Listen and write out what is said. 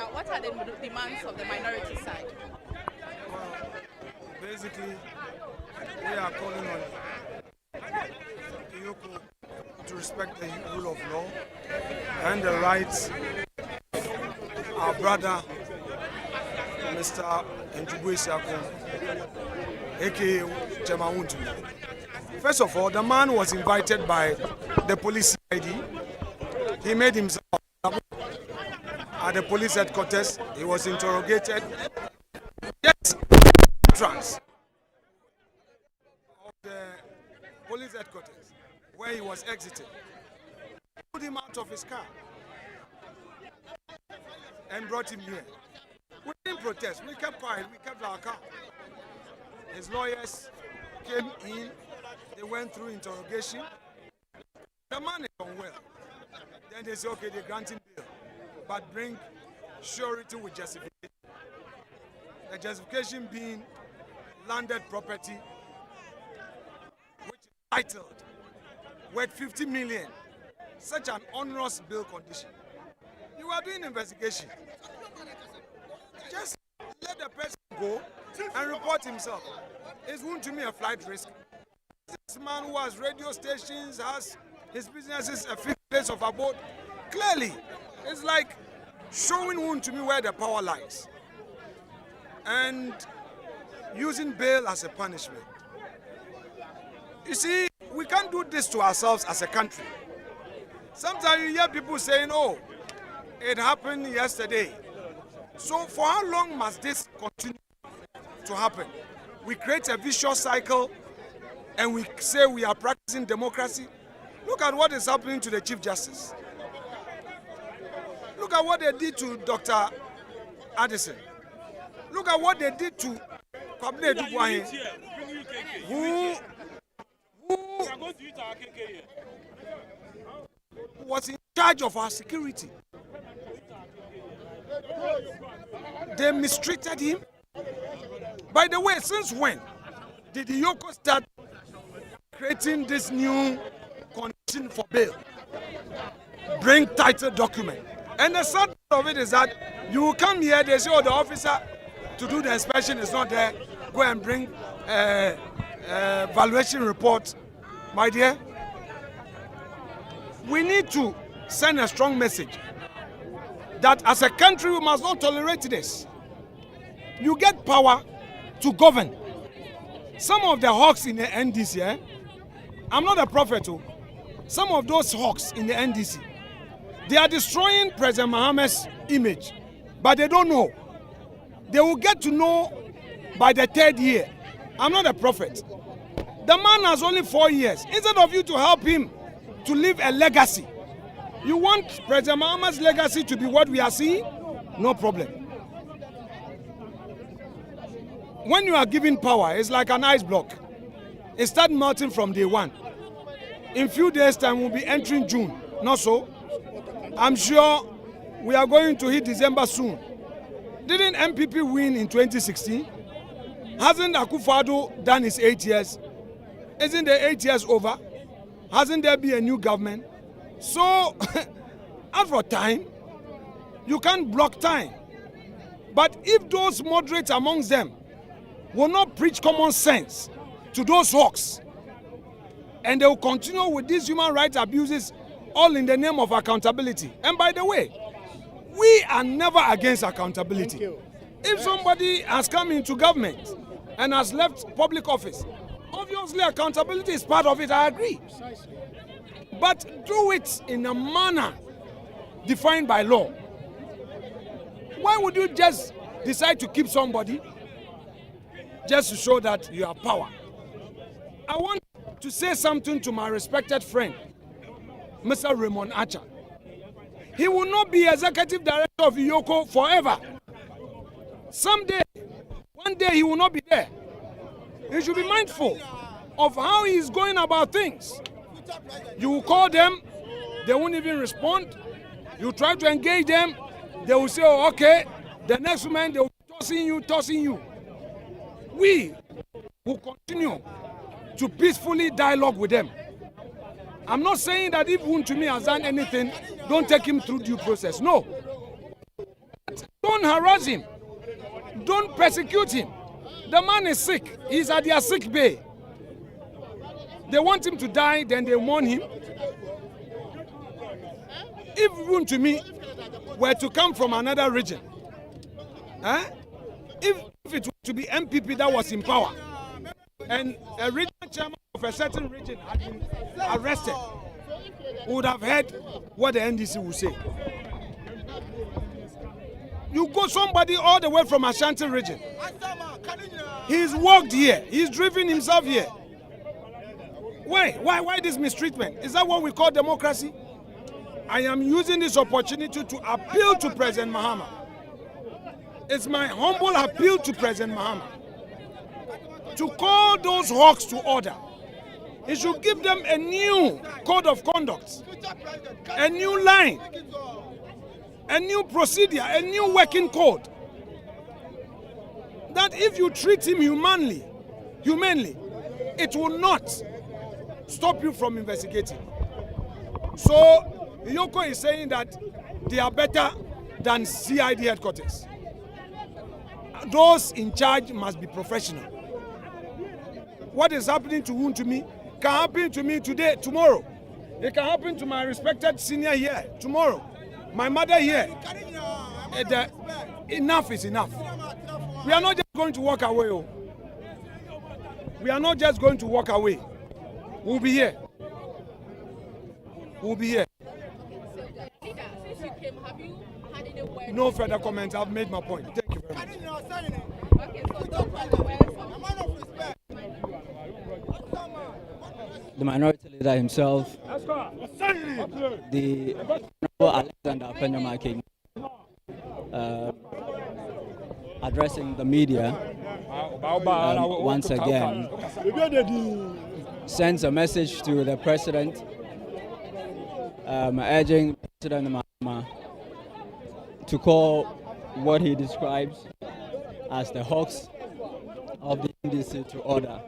Now, what are the demands of the minority side? Well, basically, we are calling on EOCO to respect the rule of law and the rights of our brother, Mr. Wontumi, aka Wontumi. First of all, the man was invited by the police ID. He made himself at the police headquarters. He was interrogated. Yes, entrance of the police headquarters where he was exiting. Put him out of his car and brought him here. We didn't protest. We kept quiet. We kept our car. His lawyers came in. They went through interrogation. The man is unwell. Then they say, okay, they grant him bail, but bring surety with justification. The justification being landed property, which is titled, worth 50 million. Such an onerous bail condition. You are doing investigation. Just let the person go and report himself. Is Wontumi a flight risk? This man who has radio stations, has his businesses a fixed place of abode. Clearly, it's like showing Wontumi where the power lies and using bail as a punishment. You see, we can't do this to ourselves as a country. Sometimes you hear people saying, oh, it happened yesterday. So for how long must this continue to happen? We create a vicious cycle and we say we are practicing democracy. Look at what is happening to the Chief Justice. Look at what they did to Dr. Addison. Look at what they did to Kwabena Dubuahin, who was in charge of our security. They mistreated him. By the way, since when did the EOCO start creating this new condition for bail? Bring title document. And the sad part of it is that you come here, they say, oh, the officer to do the inspection is not there. Go and bring valuation report. My dear, we need to send a strong message that as a country we must not tolerate this. You get power to govern. Some of the hawks in the NDC, I'm not a prophet, some of those hawks in the NDC, they are destroying President Mohammed's image, but they don't know. They will get to know by the 3rd year. I'm not a prophet. The man has only 4 years. Instead of you to help him to leave a legacy, you want President Mohammed's legacy to be what we are seeing? No problem. When you are given power, it's like an ice block. It starts melting from day one. In few days' time, we'll be entering June. Not so? I'm sure we are going to hit December soon. Didn't MPP win in 2016? Hasn't Akufo-Addo done his 8 years? Isn't the 8 years over? Hasn't there been a new government? So, after time, you can't block time. But if those moderates amongst them will not preach common sense to those hawks, and they will continue with these human rights abuses all in the name of accountability. And by the way, we are never against accountability. If somebody has come into government and has left public office, obviously accountability is part of it, I agree. But do it in a manner defined by law. Why would you just decide to keep somebody just to show that you have power? I want to say something to my respected friend, Mr. Raymond Archer. He will not be executive director of EOCO forever. Someday, one day he will not be there. He should be mindful of how he is going about things. You will call them, they won't even respond. You try to engage them, they will say, oh, okay. The next moment they will be tossing you. We will continue to peacefully dialogue with them. I'm not saying that if Wontumi has done anything, don't take him through due process. No. Don't harass him. Don't persecute him. The man is sick. He's at their sick bay. They want him to die, then they mourn him. If Wontumi were to come from another region, if it were to be MPP that was in power, and a regional chairman of a certain region had been arrested, we would have heard what the NDC would say. You go somebody all the way from Ashanti region. He's walked here. He's driven himself here. Why this mistreatment? Is that what we call democracy? I am using this opportunity to appeal to President Mahama. It's my humble appeal to President Mahama to call those hawks to order. He should give them a new code of conduct, a new line, a new procedure, a new working code. That if you treat him humanely, it will not stop you from investigating. So EOCO is saying that they are better than CID headquarters. Those in charge must be professional. What is happening to Wontumi can happen to me today, tomorrow. It can happen to my respected senior here, tomorrow. My mother here. Enough is enough. We are not just going to walk away. Oh. We are not just going to walk away. We'll be here. We'll be here. No further comments. I've made my point. Thank you very much. The minority leader himself, the Afenyo-Markin, addressing the media once again, sends a message to the president, urging President Mahama to call what he describes as the hawks of the NDC to order.